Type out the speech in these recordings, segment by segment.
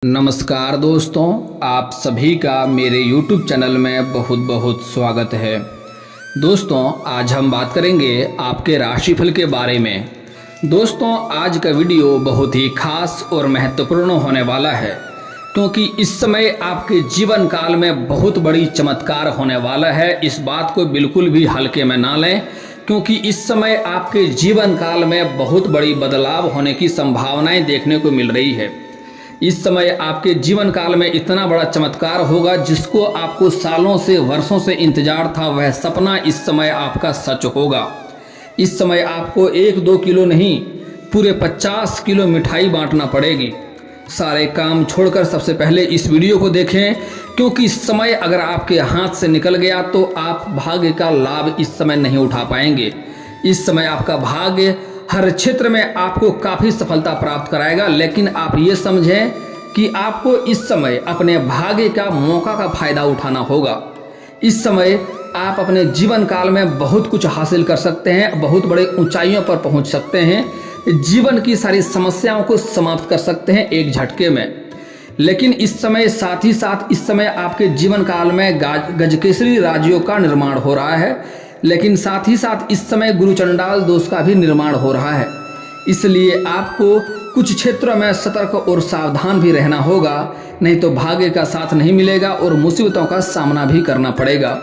नमस्कार दोस्तों, आप सभी का मेरे YouTube चैनल में बहुत बहुत स्वागत है। दोस्तों, आज हम बात करेंगे आपके राशिफल के बारे में। दोस्तों, आज का वीडियो बहुत ही खास और महत्वपूर्ण होने वाला है, क्योंकि इस समय आपके जीवन काल में बहुत बड़ी चमत्कार होने वाला है। इस बात को बिल्कुल भी हल्के में ना लें, क्योंकि इस समय आपके जीवन काल में बहुत बड़ी बदलाव होने की संभावनाएं देखने को मिल रही है। इस समय आपके जीवन काल में इतना बड़ा चमत्कार होगा जिसको आपको सालों से वर्षों से इंतजार था, वह सपना इस समय आपका सच होगा। इस समय आपको 1-2 किलो नहीं, पूरे 50 किलो मिठाई बांटना पड़ेगी। सारे काम छोड़कर सबसे पहले इस वीडियो को देखें, क्योंकि इस समय अगर आपके हाथ से निकल गया तो आप भाग्य का लाभ इस समय नहीं उठा पाएंगे। इस समय आपका भाग्य हर क्षेत्र में आपको काफ़ी सफलता प्राप्त कराएगा, लेकिन आप ये समझें कि आपको इस समय अपने भाग्य का मौका का फायदा उठाना होगा। इस समय आप अपने जीवन काल में बहुत कुछ हासिल कर सकते हैं, बहुत बड़े ऊंचाइयों पर पहुंच सकते हैं, जीवन की सारी समस्याओं को समाप्त कर सकते हैं एक झटके में। लेकिन इस समय साथ ही साथ इस समय आपके जीवन काल में गजकेसरी राज्यों का निर्माण हो रहा है, लेकिन साथ ही साथ इस समय गुरु चंडाल दोष का भी निर्माण हो रहा है। इसलिए आपको कुछ क्षेत्रों में सतर्क और सावधान भी रहना होगा, नहीं तो भाग्य का साथ नहीं मिलेगा और मुसीबतों का सामना भी करना पड़ेगा।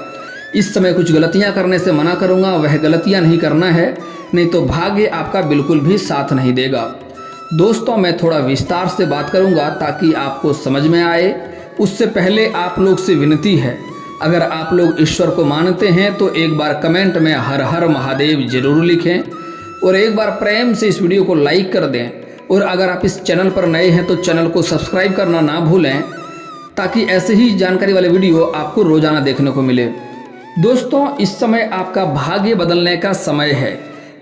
इस समय कुछ गलतियां करने से मना करूंगा, वह गलतियां नहीं करना है, नहीं तो भाग्य आपका बिल्कुल भी साथ नहीं देगा। दोस्तों, मैं थोड़ा विस्तार से बात करूंगा ताकि आपको समझ में आए। उससे पहले आप लोग से विनती है, अगर आप लोग ईश्वर को मानते हैं तो एक बार कमेंट में हर हर महादेव जरूर लिखें और एक बार प्रेम से इस वीडियो को लाइक कर दें। और अगर आप इस चैनल पर नए हैं तो चैनल को सब्सक्राइब करना ना भूलें, ताकि ऐसे ही जानकारी वाले वीडियो आपको रोजाना देखने को मिले। दोस्तों, इस समय आपका भाग्य बदलने का समय है,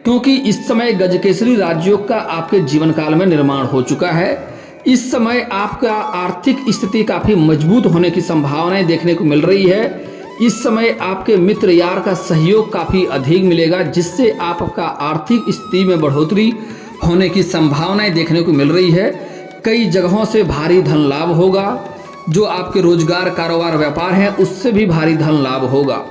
क्योंकि इस समय गजकेसरी राजयोग का आपके जीवन काल में निर्माण हो चुका है। इस समय आपका आर्थिक स्थिति काफ़ी मजबूत होने की संभावनाएं देखने को मिल रही है। इस समय आपके मित्र यार का सहयोग काफ़ी अधिक मिलेगा, जिससे आपका आर्थिक स्थिति में बढ़ोतरी होने की संभावनाएं देखने को मिल रही है। कई जगहों से भारी धन लाभ होगा, जो आपके रोजगार, कारोबार, व्यापार है उससे भी भारी धन लाभ होगा।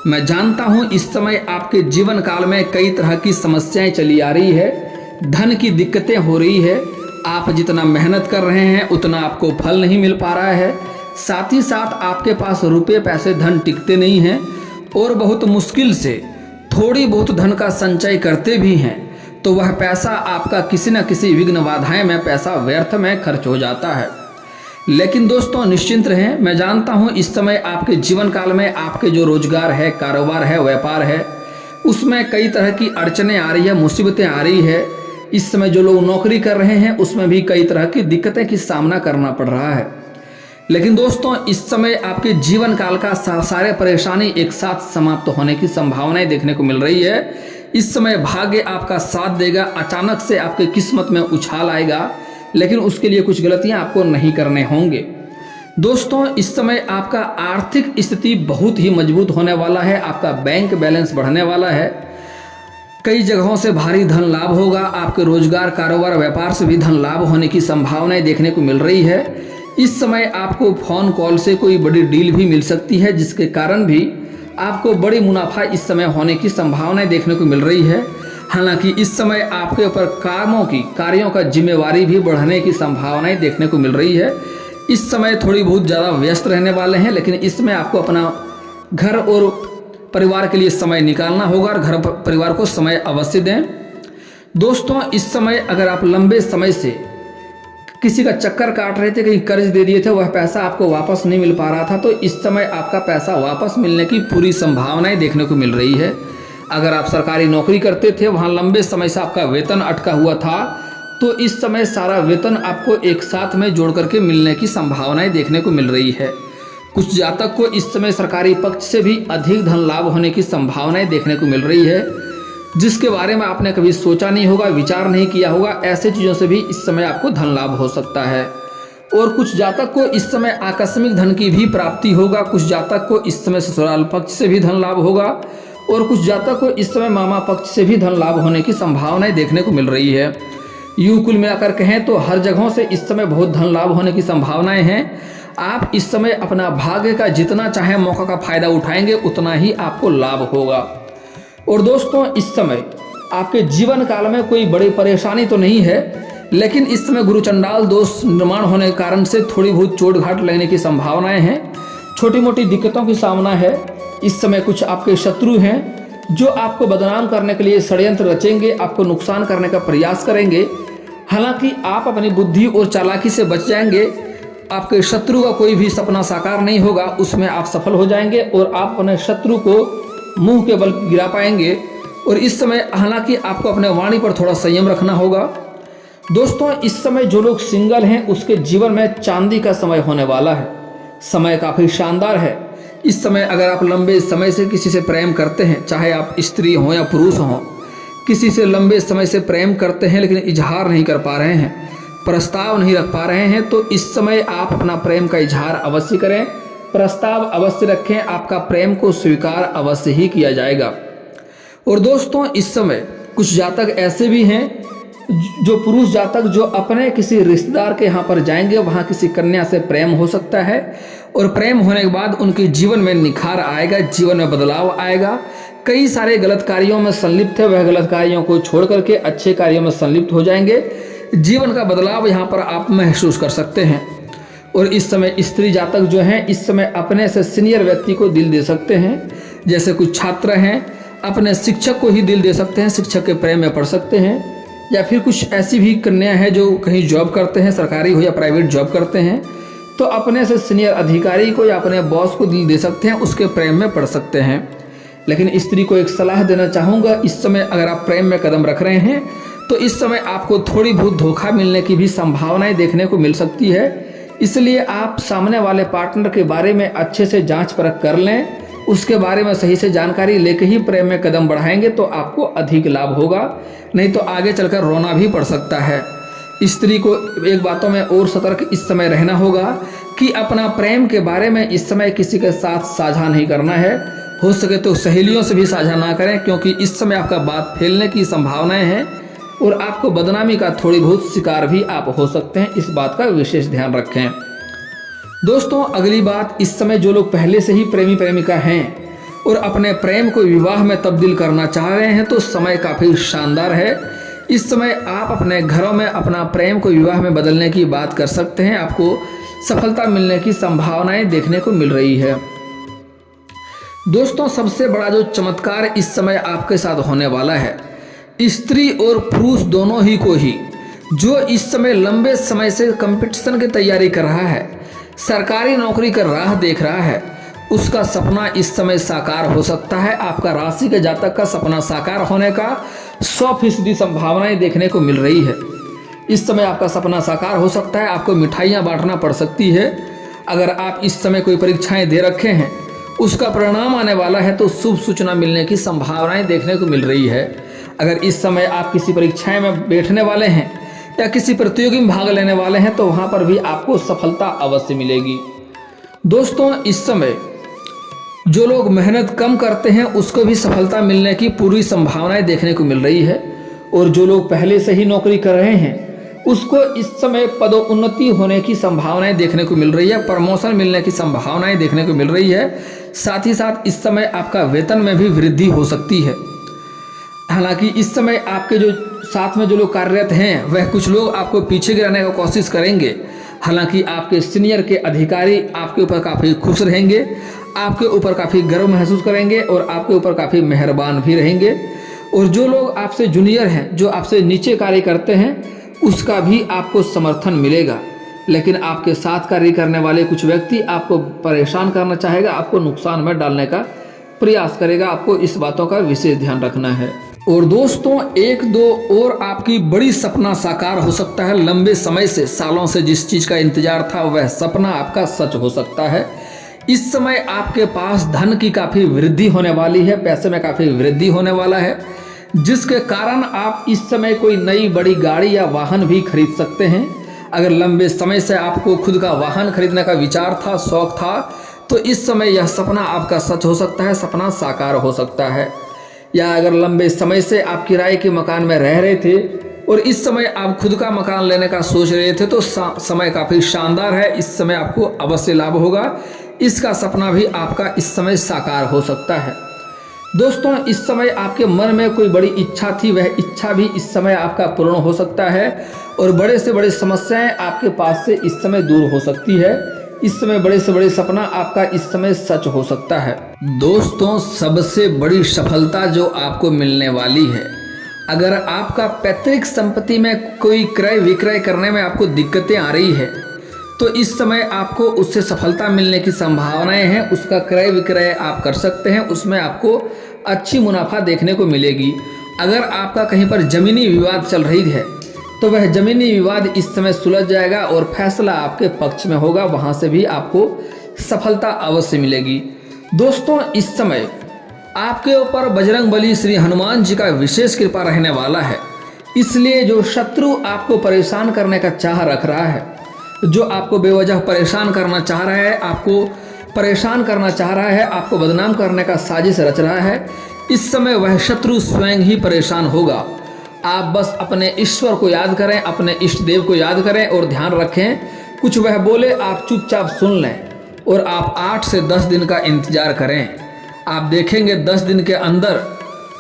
मैं जानता हूँ इस समय आपके जीवन काल में कई तरह की समस्याएं चली आ रही है, धन की दिक्कतें हो रही है। आप जितना मेहनत कर रहे हैं उतना आपको फल नहीं मिल पा रहा है। साथ ही साथ आपके पास रुपए, पैसे, धन टिकते नहीं हैं और बहुत मुश्किल से थोड़ी बहुत धन का संचय करते भी हैं तो वह पैसा आपका किसी न किसी विघ्न बाधाएं में पैसा व्यर्थ में खर्च हो जाता है। लेकिन दोस्तों, निश्चिंत रहें, मैं जानता हूं इस समय आपके जीवन काल में आपके जो रोजगार है, कारोबार है, व्यापार है, उसमें कई तरह की अड़चनें आ रही है, मुसीबतें आ रही है। इस समय जो लोग नौकरी कर रहे हैं उसमें भी कई तरह की दिक्कतें की सामना करना पड़ रहा है। लेकिन दोस्तों, इस समय आपके जीवन काल का सारे परेशानी एक साथ समाप्त होने की संभावनाएं देखने को मिल रही है। इस समय भाग्य आपका साथ देगा, अचानक से आपकी किस्मत में उछाल आएगा, लेकिन उसके लिए कुछ गलतियां आपको नहीं करने होंगे। दोस्तों, इस समय आपका आर्थिक स्थिति बहुत ही मजबूत होने वाला है, आपका बैंक बैलेंस बढ़ने वाला है, कई जगहों से भारी धन लाभ होगा, आपके रोजगार, कारोबार, व्यापार से भी धन लाभ होने की संभावनाएं देखने को मिल रही है। इस समय आपको फोन कॉल से कोई बड़ी डील भी मिल सकती है, जिसके कारण भी आपको बड़ी मुनाफा इस समय होने की संभावनाएं देखने को मिल रही है। हालांकि इस समय आपके ऊपर कार्यों का जिम्मेवारी भी बढ़ने की संभावनाएं देखने को मिल रही है। इस समय थोड़ी बहुत ज़्यादा व्यस्त रहने वाले हैं, लेकिन इसमें आपको अपना घर और परिवार के लिए समय निकालना होगा और घर परिवार को समय अवश्य दें। दोस्तों, इस समय अगर आप लंबे समय से किसी का चक्कर काट रहे थे, कहीं कर्ज दे दिए थे, वह पैसा आपको वापस नहीं मिल पा रहा था, तो इस समय आपका पैसा वापस मिलने की पूरी संभावनाएं देखने को मिल रही है। अगर आप सरकारी नौकरी करते थे, वहाँ लंबे समय से आपका वेतन अटका हुआ था, तो इस समय सारा वेतन आपको एक साथ में जोड़ करके मिलने की संभावनाएं देखने को मिल रही है। कुछ जातक को इस समय सरकारी पक्ष से भी अधिक धन लाभ होने की संभावनाएं देखने को मिल रही है, जिसके बारे में आपने कभी सोचा नहीं होगा, विचार नहीं किया होगा। ऐसे चीज़ों से भी इस समय आपको धन लाभ हो सकता है। और कुछ जातक को इस समय आकस्मिक धन की भी प्राप्ति होगा, कुछ जातक को इस समय ससुराल पक्ष से भी धन लाभ होगा और कुछ जातक को इस समय मामा पक्ष से भी धन लाभ होने की संभावनाएं देखने को मिल रही है। यूं कुल मिलाकर कहें तो हर जगहों से इस समय बहुत धन लाभ होने की संभावनाएं हैं। आप इस समय अपना भाग्य का जितना चाहे मौका का फायदा उठाएंगे उतना ही आपको लाभ होगा। और दोस्तों इस समय आपके जीवन काल में कोई बड़ी परेशानी तो नहीं है, लेकिन इस समय गुरु चंडाल दोष निर्माण होने के कारण से थोड़ी बहुत चोट घाट लगने की संभावनाएं हैं। छोटी मोटी दिक्कतों की सामना है। इस समय कुछ आपके शत्रु हैं जो आपको बदनाम करने के लिए षड्यंत्र रचेंगे, आपको नुकसान करने का प्रयास करेंगे। हालांकि आप अपनी बुद्धि और चालाकी से बच जाएंगे। आपके शत्रु का कोई भी सपना साकार नहीं होगा, उसमें आप सफल हो जाएंगे और आप अपने शत्रु को मुंह के बल गिरा पाएंगे। और इस समय हालांकि आपको अपने वाणी पर थोड़ा संयम रखना होगा। दोस्तों इस समय जो लोग सिंगल हैं उसके जीवन में चांदी का समय होने वाला है। समय काफ़ी शानदार है। इस समय अगर आप लंबे समय से किसी से प्रेम करते हैं, चाहे आप स्त्री हों या पुरुष हों, किसी से लंबे समय से प्रेम करते हैं लेकिन इजहार नहीं कर पा रहे हैं, प्रस्ताव नहीं रख पा रहे हैं, तो इस समय आप अपना प्रेम का इजहार अवश्य करें, प्रस्ताव अवश्य रखें। आपका प्रेम को स्वीकार अवश्य ही किया जाएगा। और दोस्तों इस समय कुछ जातक ऐसे भी हैं जो पुरुष जातक जो अपने किसी रिश्तेदार के यहाँ पर जाएंगे, वहाँ किसी कन्या से प्रेम हो सकता है और प्रेम होने के बाद उनके जीवन में निखार आएगा, जीवन में बदलाव आएगा। कई सारे गलत कार्यों में संलिप्त है, वह गलत कार्यों को छोड़ करके अच्छे कार्यों में संलिप्त हो जाएंगे। जीवन का बदलाव यहाँ पर आप महसूस कर सकते हैं। और इस समय स्त्री जातक जो हैं इस समय अपने से सीनियर व्यक्ति को दिल दे सकते हैं। जैसे कुछ छात्र हैं अपने शिक्षक को ही दिल दे सकते हैं, शिक्षक के प्रेम में पड़ सकते हैं। या फिर कुछ ऐसी भी कन्या है जो कहीं जॉब करते हैं, सरकारी हो या प्राइवेट जॉब करते हैं, तो अपने से सीनियर अधिकारी को या अपने बॉस को दिल दे सकते हैं, उसके प्रेम में पड़ सकते हैं। लेकिन स्त्री को एक सलाह देना चाहूँगा, इस समय अगर आप प्रेम में कदम रख रहे हैं तो इस समय आपको थोड़ी बहुत धोखा मिलने की भी संभावनाएं देखने को मिल सकती है। इसलिए आप सामने वाले पार्टनर के बारे में अच्छे से जांच परख कर लें, उसके बारे में सही से जानकारी लेकर ही प्रेम में कदम बढ़ाएंगे तो आपको अधिक लाभ होगा, नहीं तो आगे चलकर रोना भी पड़ सकता है। स्त्री को एक बातों में और सतर्क इस समय रहना होगा कि अपना प्रेम के बारे में इस समय किसी के साथ साझा नहीं करना है। हो सके तो सहेलियों से भी साझा ना करें, क्योंकि इस समय आपका बात फैलने की संभावनाएं हैं और आपको बदनामी का थोड़ी बहुत शिकार भी आप हो सकते हैं। इस बात का विशेष ध्यान रखें। दोस्तों अगली बात, इस समय जो लोग पहले से ही प्रेमी प्रेमिका हैं और अपने प्रेम को विवाह में तब्दील करना चाह रहे हैं तो समय काफ़ी शानदार है। इस समय आप अपने घरों में अपना प्रेम को विवाह में बदलने की बात कर सकते हैं। आपको सफलता मिलने की संभावनाएं देखने को मिल रही है। दोस्तों सबसे बड़ा जो चमत्कार इस समय आपके साथ होने वाला है, स्त्री और पुरुष दोनों ही को ही, जो इस समय लंबे समय से कंपटीशन की तैयारी कर रहा है, सरकारी नौकरी का राह देख रहा है, उसका सपना इस समय साकार हो सकता है। आपका राशि के जातक का सपना साकार होने का 100% संभावनाएं देखने को मिल रही है। इस समय आपका सपना साकार हो सकता है, आपको मिठाइयाँ बांटना पड़ सकती है। अगर आप इस समय कोई परीक्षाएं दे रखे हैं, उसका परिणाम आने वाला है तो शुभ सूचना मिलने की संभावनाएं देखने को मिल रही है। अगर इस समय आप किसी परीक्षाएं में बैठने वाले हैं या किसी प्रतियोगी में भाग लेने वाले हैं तो वहाँ पर भी आपको सफलता अवश्य मिलेगी। दोस्तों इस समय जो लोग मेहनत कम करते हैं उसको भी सफलता मिलने की पूरी संभावनाएं देखने को मिल रही है। और जो लोग पहले से ही नौकरी कर रहे हैं उसको इस समय पदोन्नति होने की संभावनाएं देखने को मिल रही है, प्रमोशन मिलने की संभावनाएं देखने को मिल रही है। साथ ही साथ इस समय आपका वेतन में भी वृद्धि हो सकती है। हालांकि इस समय आपके जो साथ में जो लोग कार्यरत हैं वह कुछ लोग आपको पीछे गिराने की कोशिश करेंगे। हालांकि आपके सीनियर के अधिकारी आपके ऊपर काफ़ी खुश रहेंगे, आपके ऊपर काफ़ी गर्व महसूस करेंगे और आपके ऊपर काफ़ी मेहरबान भी रहेंगे। और जो लोग आपसे जूनियर हैं, जो आपसे नीचे कार्य करते हैं, उसका भी आपको समर्थन मिलेगा। लेकिन आपके साथ कार्य करने वाले कुछ व्यक्ति आपको परेशान करना चाहेगा, आपको नुकसान में डालने का प्रयास करेगा। आपको इस बातों का विशेष ध्यान रखना है। और दोस्तों एक दो और आपकी बड़ी सपना साकार हो सकता है। लंबे समय से, सालों से जिस चीज़ का इंतजार था वह सपना आपका सच हो सकता है। इस समय आपके पास धन की काफ़ी वृद्धि होने वाली है, पैसे में काफ़ी वृद्धि होने वाला है, जिसके कारण आप इस समय कोई नई बड़ी गाड़ी या वाहन भी खरीद सकते हैं। अगर लंबे समय से आपको खुद का वाहन खरीदने का विचार था, शौक था, तो इस समय यह सपना आपका सच हो सकता है, सपना साकार हो सकता है। या अगर लंबे समय से आप किराए के मकान में रह रहे थे और इस समय आप खुद का मकान लेने का सोच रहे थे तो समय काफ़ी शानदार है। इस समय आपको अवश्य लाभ होगा। इसका सपना भी आपका इस समय साकार हो सकता है। दोस्तों, इस समय आपके मन में कोई बड़ी इच्छा थी, वह इच्छा भी इस समय आपका पूर्ण हो सकता है और बड़े से बड़ी समस्याएं आपके पास से इस समय दूर हो सकती है। इस समय बड़े से बड़े सपना आपका इस समय सच हो सकता है। दोस्तों, सबसे बड़ी सफलता जो आपको मिलने वाली है, अगर आपका पैतृक संपत्ति में कोई क्रय विक्रय करने में आपको दिक्कतें आ रही है तो इस समय आपको उससे सफलता मिलने की संभावनाएं हैं। उसका क्रय विक्रय आप कर सकते हैं, उसमें आपको अच्छी मुनाफा देखने को मिलेगी। अगर आपका कहीं पर जमीनी विवाद चल रही है तो वह जमीनी विवाद इस समय सुलझ जाएगा और फैसला आपके पक्ष में होगा, वहां से भी आपको सफलता अवश्य मिलेगी। दोस्तों, इस समय आपके ऊपर बजरंगबली श्री हनुमान जी का विशेष कृपा रहने वाला है। इसलिए जो शत्रु आपको परेशान करने का चाह रख रहा है, जो आपको बेवजह परेशान करना चाह रहा है, आपको परेशान करना चाह रहा है, आपको बदनाम करने का साजिश रच रहा है, इस समय वह शत्रु स्वयं ही परेशान होगा। आप बस अपने ईश्वर को याद करें, अपने इष्ट देव को याद करें और ध्यान रखें, कुछ वह बोले आप चुपचाप सुन लें और आप 8 से 10 दिन का इंतजार करें। आप देखेंगे 10 दिन के अंदर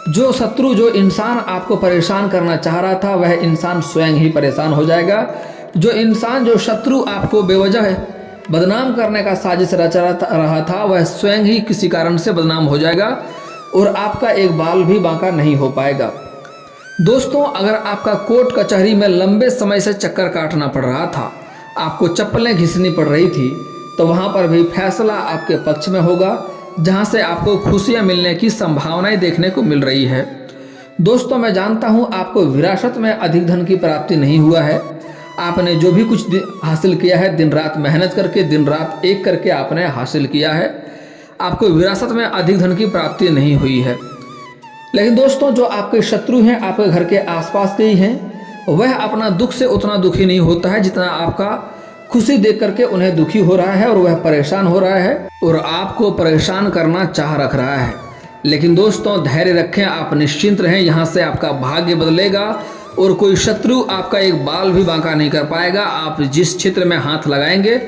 जो शत्रु, जो इंसान आपको परेशान करना चाह रहा था, वह इंसान स्वयं ही परेशान हो जाएगा। जो इंसान, जो शत्रु आपको बेवजह बदनाम करने का साजिश रच रहा था, वह स्वयं ही किसी कारण से बदनाम हो जाएगा और आपका एक बाल भी बांका नहीं हो पाएगा। दोस्तों, अगर आपका कोर्ट कचहरी में लंबे समय से चक्कर काटना पड़ रहा था, आपको चप्पलें घिसनी पड़ रही थी, तो वहां पर भी फैसला आपके पक्ष में होगा, जहां से आपको खुशियां मिलने की संभावनाएं देखने को मिल रही है। दोस्तों, मैं जानता हूं आपको विरासत में अधिक धन की प्राप्ति नहीं हुआ है। आपने जो भी कुछ हासिल किया है, दिन रात मेहनत करके, दिन रात एक करके आपने हासिल किया है। आपको विरासत में अधिक धन की प्राप्ति नहीं हुई है। लेकिन दोस्तों, जो आपके शत्रु हैं, आपके घर के आसपास के ही हैं, वह अपना दुख से उतना दुखी नहीं होता है जितना आपका खुशी देख करके उन्हें दुखी हो रहा है और वह परेशान हो रहा है और आपको परेशान करना चाह रख रहा है। लेकिन दोस्तों, धैर्य रखें, आप निश्चिंत रहें, यहाँ से आपका भाग्य बदलेगा और कोई शत्रु आपका एक बाल भी बांका नहीं कर पाएगा। आप जिस क्षेत्र में हाथ लगाएंगे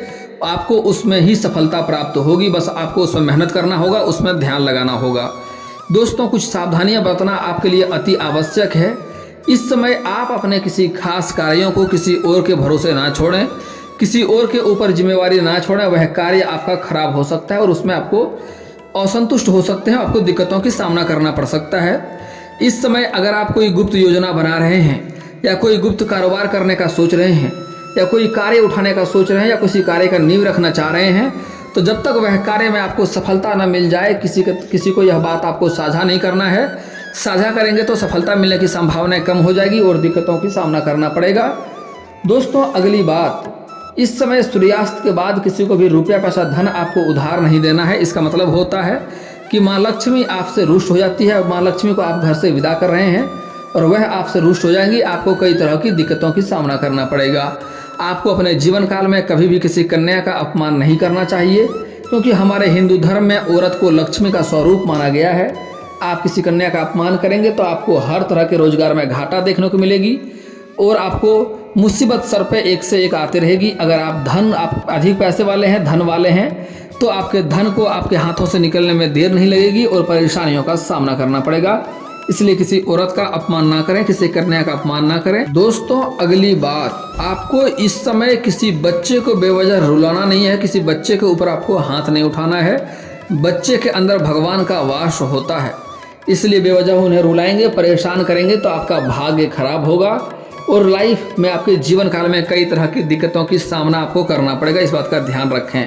आपको उसमें ही सफलता प्राप्त होगी। बस आपको उसमें मेहनत करना होगा, उसमें ध्यान लगाना होगा। दोस्तों, कुछ सावधानियां बरतना आपके लिए अति आवश्यक है। इस समय आप अपने किसी खास कार्यों को किसी और के भरोसे ना छोड़ें, किसी और के ऊपर जिम्मेवारी ना छोड़ें। वह कार्य आपका खराब हो सकता है और उसमें आपको असंतुष्ट हो सकते हैं, आपको दिक्कतों की सामना करना पड़ सकता है। इस समय अगर आप कोई गुप्त योजना बना रहे हैं या कोई गुप्त कारोबार करने का सोच रहे हैं या कोई कार्य उठाने का सोच रहे हैं या किसी कार्य का नींव रखना चाह रहे हैं, तो जब तक वह कार्य में आपको सफलता न मिल जाए, किसी को यह बात आपको साझा नहीं करना है। साझा करेंगे तो सफलता मिलने की संभावनाएं कम हो जाएगी और दिक्कतों की सामना करना पड़ेगा। दोस्तों, अगली बात, इस समय सूर्यास्त के बाद किसी को भी रुपया पैसा धन आपको उधार नहीं देना है। इसका मतलब होता है कि माँ लक्ष्मी आपसे रुष्ट हो जाती है। माँ लक्ष्मी को आप घर से विदा कर रहे हैं और वह आपसे रुष्ट हो जाएंगी। आपको कई तरह की दिक्कतों की सामना करना पड़ेगा। आपको अपने जीवन काल में कभी भी किसी कन्या का अपमान नहीं करना चाहिए, क्योंकि हमारे हिंदू धर्म में औरत को लक्ष्मी का स्वरूप माना गया है। आप किसी कन्या का अपमान करेंगे तो आपको हर तरह के रोजगार में घाटा देखने को मिलेगी और आपको मुसीबत सर पे एक से एक आती रहेगी। अगर आप अधिक पैसे वाले हैं, धन वाले हैं, तो आपके धन को आपके हाथों से निकलने में देर नहीं लगेगी और परेशानियों का सामना करना पड़ेगा। इसलिए किसी औरत का अपमान ना करें, किसी कन्या का अपमान ना करें। दोस्तों, अगली बात, आपको इस समय किसी बच्चे को बेवजह रुलाना नहीं है, किसी बच्चे के ऊपर आपको हाथ नहीं उठाना है। बच्चे के अंदर भगवान का वास होता है, इसलिए बेवजह उन्हें रुलाएंगे, परेशान करेंगे तो आपका भाग्य खराब होगा और लाइफ में आपके जीवन काल में कई तरह की दिक्कतों की सामना आपको करना पड़ेगा। इस बात का ध्यान रखें।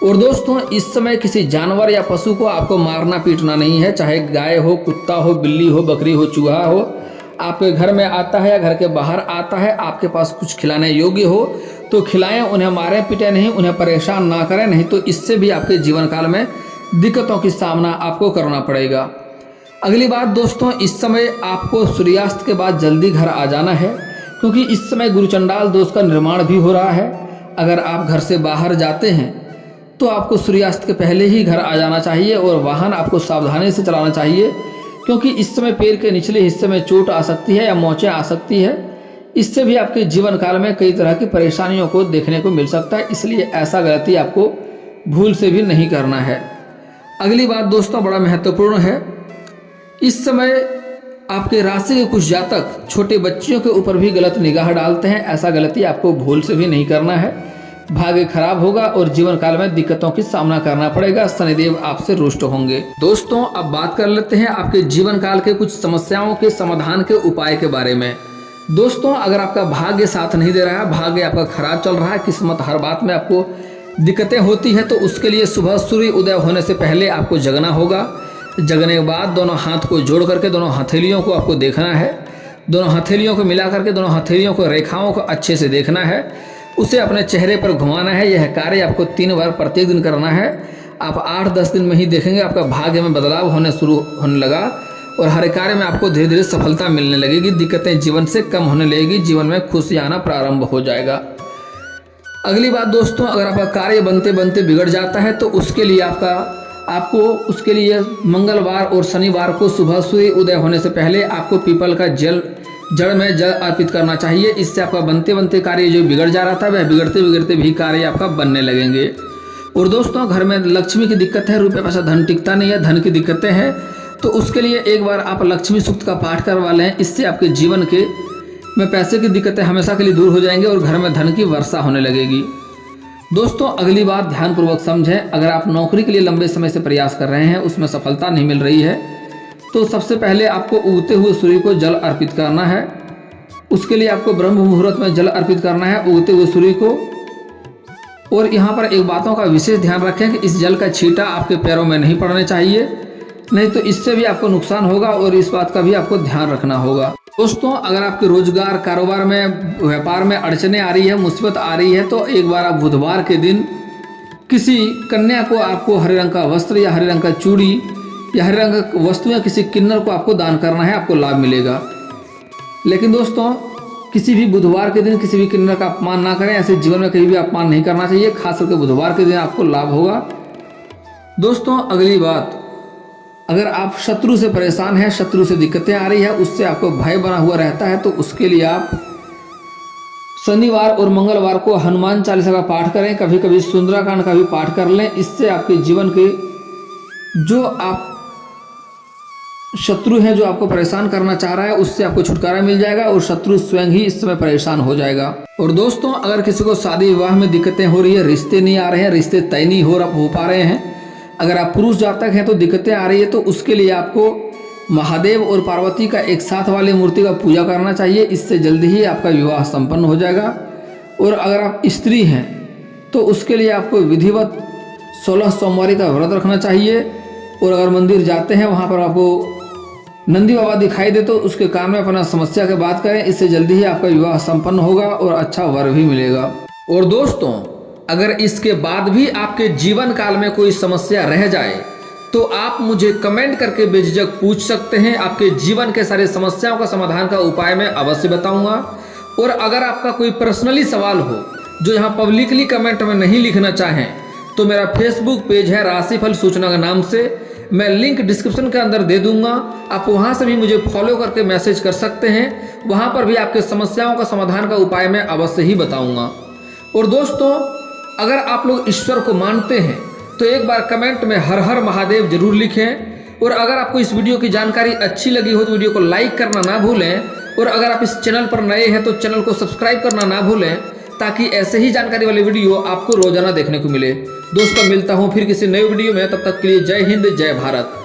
और दोस्तों, इस समय किसी जानवर या पशु को आपको मारना पीटना नहीं है, चाहे गाय हो, कुत्ता हो, बिल्ली हो, बकरी हो, चूहा हो, आपके घर में आता है या घर के बाहर आता है, आपके पास कुछ खिलाने योग्य हो तो खिलाएं, उन्हें मारें पीटें नहीं, उन्हें परेशान ना करें, नहीं तो इससे भी आपके जीवन काल में दिक्कतों की सामना आपको करना पड़ेगा। अगली बात दोस्तों, इस समय आपको सूर्यास्त के बाद जल्दी घर आ जाना है, क्योंकि इस समय गुरुचंडाल दोष का निर्माण भी हो रहा है। अगर आप घर से बाहर जाते हैं तो आपको सूर्यास्त के पहले ही घर आ जाना चाहिए और वाहन आपको सावधानी से चलाना चाहिए, क्योंकि इस समय पैर के निचले हिस्से में चोट आ सकती है या मोचें आ सकती है। इससे भी आपके जीवन काल में कई तरह की परेशानियों को देखने को मिल सकता है, इसलिए ऐसा गलती आपको भूल से भी नहीं करना है। अगली बात दोस्तों बड़ा महत्वपूर्ण है, इस समय आपके राशि के कुछ जातक छोटे बच्चियों के ऊपर भी गलत निगाह डालते हैं, ऐसा गलती आपको भूल से भी नहीं करना है। भाग्य खराब होगा और जीवन काल में दिक्कतों की सामना करना पड़ेगा, शनिदेव आपसे रुष्ट होंगे। दोस्तों अब बात कर लेते हैं आपके जीवन काल के कुछ समस्याओं के समाधान के उपाय के बारे में। दोस्तों अगर आपका भाग्य साथ नहीं दे रहा है, भाग्य आपका खराब चल रहा है, किस्मत हर बात में आपको दिक्कतें होती है, तो उसके लिए सुबह सूर्य उदय होने से पहले आपको जगना होगा। जगने के बाद दोनों हाथ को जोड़ करके दोनों हथेलियों को आपको देखना है, दोनों हथेलियों को मिला करके दोनों हथेलियों को रेखाओं को अच्छे से देखना है, उसे अपने चेहरे पर घुमाना है। यह कार्य आपको 3 बार प्रत्येक दिन करना है। आप 8-10 दिन में ही देखेंगे आपका भाग्य में बदलाव शुरू होने लगा और हर कार्य में आपको धीरे धीरे सफलता मिलने लगेगी, दिक्कतें जीवन से कम होने लगेगी, जीवन में खुशी आना प्रारंभ हो जाएगा। अगली बात दोस्तों, अगर आपका कार्य बनते बनते बिगड़ जाता है तो उसके लिए उसके लिए मंगलवार और शनिवार को सुबह सूर्य उदय होने से पहले आपको पीपल का जड़ में जल अर्पित करना चाहिए। इससे आपका बनते बनते कार्य जो बिगड़ जा रहा था वह बिगड़ते बिगड़ते भी कार्य आपका बनने लगेंगे। और दोस्तों घर में लक्ष्मी की दिक्कत है, रुपये पैसा धन टिकता नहीं है, धन की दिक्कतें हैं, तो उसके लिए एक बार आप लक्ष्मी सूक्त का पाठ करवा लें। इससे आपके जीवन में पैसे की दिक्कतें हमेशा के लिए दूर हो जाएंगे और घर में धन की वर्षा होने लगेगी। दोस्तों अगली बात ध्यानपूर्वक समझें, अगर आप नौकरी के लिए लंबे समय से प्रयास कर रहे हैं, उसमें सफलता नहीं मिल रही है, तो सबसे पहले आपको उगते हुए सूर्य को जल अर्पित करना है। उसके लिए आपको ब्रह्म मुहूर्त में जल अर्पित करना है उगते हुए सूर्य को। और यहाँ पर एक बातों का विशेष ध्यान रखें कि इस जल का छींटा आपके पैरों में नहीं पड़ने चाहिए, नहीं तो इससे भी आपको नुकसान होगा और इस बात का भी आपको ध्यान रखना होगा। दोस्तों अगर आपके रोजगार कारोबार में व्यापार में अड़चने आ रही है, मुसीबत आ रही है, तो एक बार आप बुधवार के दिन किसी कन्या को आपको हरे रंग का वस्त्र या हरे रंग का चूड़ी या हरे रंग का वस्तु या किसी किन्नर को आपको दान करना है, आपको लाभ मिलेगा। लेकिन दोस्तों किसी भी बुधवार के दिन किसी भी किन्नर का अपमान ना करें, ऐसे जीवन में कहीं भी अपमान नहीं करना चाहिए, खास करके बुधवार के दिन आपको लाभ होगा। दोस्तों अगली बात, अगर आप शत्रु से परेशान हैं, शत्रु से दिक्कतें आ रही है, उससे आपको भय बना हुआ रहता है, तो उसके लिए आप शनिवार और मंगलवार को हनुमान चालीसा का पाठ करें, कभी कभी सुंदराकांड का भी पाठ कर लें। इससे आपके जीवन के जो आप शत्रु हैं, जो आपको परेशान करना चाह रहा है, उससे आपको छुटकारा मिल जाएगा और शत्रु स्वयं ही इस समय परेशान हो जाएगा। और दोस्तों अगर किसी को शादी विवाह में दिक्कतें हो रही है, रिश्ते नहीं आ रहे हैं, रिश्ते तय नहीं हो पा रहे हैं, अगर आप पुरुष जातक हैं तो दिक्कतें आ रही है, तो उसके लिए आपको महादेव और पार्वती का एक साथ वाली मूर्ति का पूजा करना चाहिए। इससे जल्दी ही आपका विवाह संपन्न हो जाएगा। और अगर आप स्त्री हैं तो उसके लिए आपको विधिवत 16 सोमवारी का व्रत रखना चाहिए। और अगर मंदिर जाते हैं वहाँ पर आपको नंदी बाबा दिखाई दे तो उसके कान में अपना समस्या की बात करें, इससे जल्दी ही आपका विवाह संपन्न होगा और अच्छा वर भी मिलेगा। और दोस्तों अगर इसके बाद भी आपके जीवन काल में कोई समस्या रह जाए तो आप मुझे कमेंट करके बेझिझक पूछ सकते हैं। आपके जीवन के सारे समस्याओं का समाधान का उपाय मैं अवश्य बताऊंगा। और अगर आपका कोई पर्सनली सवाल हो जो यहाँ पब्लिकली कमेंट में नहीं लिखना चाहें, तो मेरा फेसबुक पेज है राशिफल सूचना के नाम से, मैं लिंक डिस्क्रिप्शन के अंदर दे दूंगा, आप वहां से भी मुझे फॉलो करके मैसेज कर सकते हैं। वहां पर भी आपके समस्याओं का समाधान का उपाय मैं अवश्य ही बताऊंगा। और दोस्तों अगर आप लोग ईश्वर को मानते हैं तो एक बार कमेंट में हर हर महादेव जरूर लिखें। और अगर आपको इस वीडियो की जानकारी अच्छी लगी हो तो वीडियो को लाइक करना ना भूलें। और अगर आप इस चैनल पर नए हैं तो चैनल को सब्सक्राइब करना ना भूलें, ताकि ऐसे ही जानकारी वाली वीडियो आपको रोजाना देखने को मिले। दोस्तों मिलता हूँ फिर किसी नई वीडियो में, तब तक के लिए जय हिंद जय भारत।